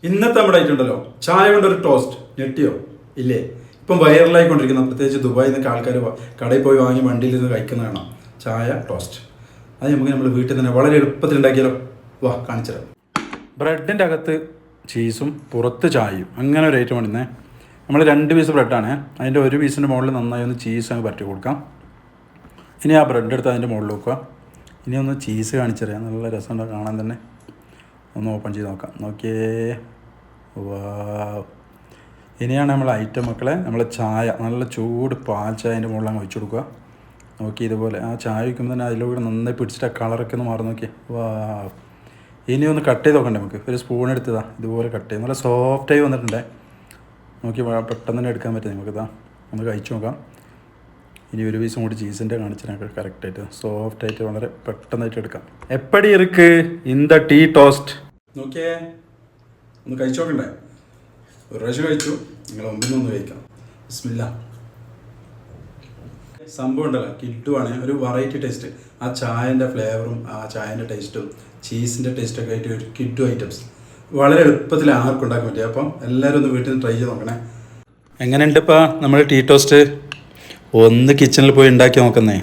ഇന്നത്തെ നമ്മുടെ ആയിട്ടുണ്ടല്ലോ ചായ കൊണ്ടൊരു ടോസ്റ്റ് ഞെട്ടിയോ ഇല്ലേ? ഇപ്പം വൈറലായിക്കൊണ്ടിരിക്കുന്ന പ്രത്യേകിച്ച് ദുബായിൽ നിന്നൊക്കെ ആൾക്കാർ കടയിൽ പോയി വാങ്ങി വണ്ടിയിൽ നിന്ന് കഴിക്കുന്ന കാണാം ചായ ടോസ്റ്റ്. അത് നമുക്ക് നമ്മൾ വീട്ടിൽ തന്നെ വളരെ എളുപ്പത്തിൽ ഉണ്ടാക്കിയാലോ? വാ കാണിച്ചു തരാം. ബ്രെഡിൻ്റെ അകത്ത് ചീസും പുറത്ത് ചായയും അങ്ങനെ ഒരു ഐറ്റം ഉണ്ടെന്നേ. നമ്മൾ 2 പീസ് ബ്രെഡാണ്, അതിൻ്റെ ഒരു പീസിൻ്റെ മുകളിൽ നന്നായി ഒന്ന് ചീസ് അങ്ങ് പരട്ടി കൊടുക്കാം. ഇനി ആ ബ്രെഡ് എടുത്ത് അതിൻ്റെ മുകളിൽ വെക്കുക. ഇനി ഒന്ന് ചീസ് കാണിച്ചു തരാം, നല്ല രസമുണ്ട് കാണാൻ തന്നെ. ഒന്ന് ഓപ്പൺ ചെയ്ത് നോക്കാം. നോക്കിയേ, വാ. ഇനിയാണ് നമ്മൾ ഐറ്റം മക്കളെ, നമ്മൾ ചായ നല്ല ചൂട് പാൽ ചായൻ്റെ മുകളിൽ അങ്ങ് ഒഴിച്ചു കൊടുക്കുക. നോക്കി ഇതുപോലെ ആ ചായ വയ്ക്കുമ്പോൾ തന്നെ അതിലൂടെ നന്നായി പിടിച്ചിട്ട് ആ കളറൊക്കെ ഒന്ന് മാറി നോക്കി. വാ. ഇനി ഒന്ന് കട്ട് ചെയ്ത് നോക്കണ്ടേ നമുക്ക്? ഒരു സ്പൂൺ എടുത്തതാ ഇതുപോലെ കട്ട് ചെയ്ത് നല്ല സോഫ്റ്റായി വന്നിട്ടുണ്ടേ. നോക്കി പെട്ടെന്ന് തന്നെ എടുക്കാൻ പറ്റും നമുക്കിതാ. ഒന്ന് കഴിച്ചു നോക്കാം. ഇനി ഒരു പീസും കൂടി ചീസിൻ്റെ കാണിച്ചിട്ട് കറക്റ്റായിട്ട് സോഫ്റ്റായിട്ട് വളരെ പെട്ടെന്നായിട്ട് എടുക്കാം. എപ്പടി ഇருக்கு ഇന്ത ടീ ടോസ്റ്റ്? നോക്കിയേ, ഒന്ന് കഴിച്ചു നോക്കണ്ടേ? ഒരു പ്രാവശ്യം കഴിച്ചു, നിങ്ങൾ മുമ്പിൽ നിന്ന് കഴിക്കാം. ബിസ്മില്ലാ. സംഭവം ഉണ്ടല്ലോ, കിട്ടുവാണ് ഒരു വെറൈറ്റി ടേസ്റ്റ്. ആ ചായൻ്റെ ഫ്ലേവറും ആ ചായൻ്റെ ടേസ്റ്റും ചീസിൻ്റെ ടേസ്റ്റൊക്കെ ആയിട്ട് ഒരു കിഡു ഐറ്റംസ് വളരെ എളുപ്പത്തിൽ ആർക്കും ഉണ്ടാക്കാൻ പറ്റും. അപ്പം എല്ലാവരും ഒന്ന് വീട്ടിൽ നിന്ന് ട്രൈ ചെയ്ത് നോക്കണേ. എങ്ങനെയുണ്ട് ഇപ്പം നമ്മൾ ടീ ടോസ്റ്റ്? ഒന്ന് കിച്ചണിൽ പോയി ഉണ്ടാക്കി നോക്കുന്നേ.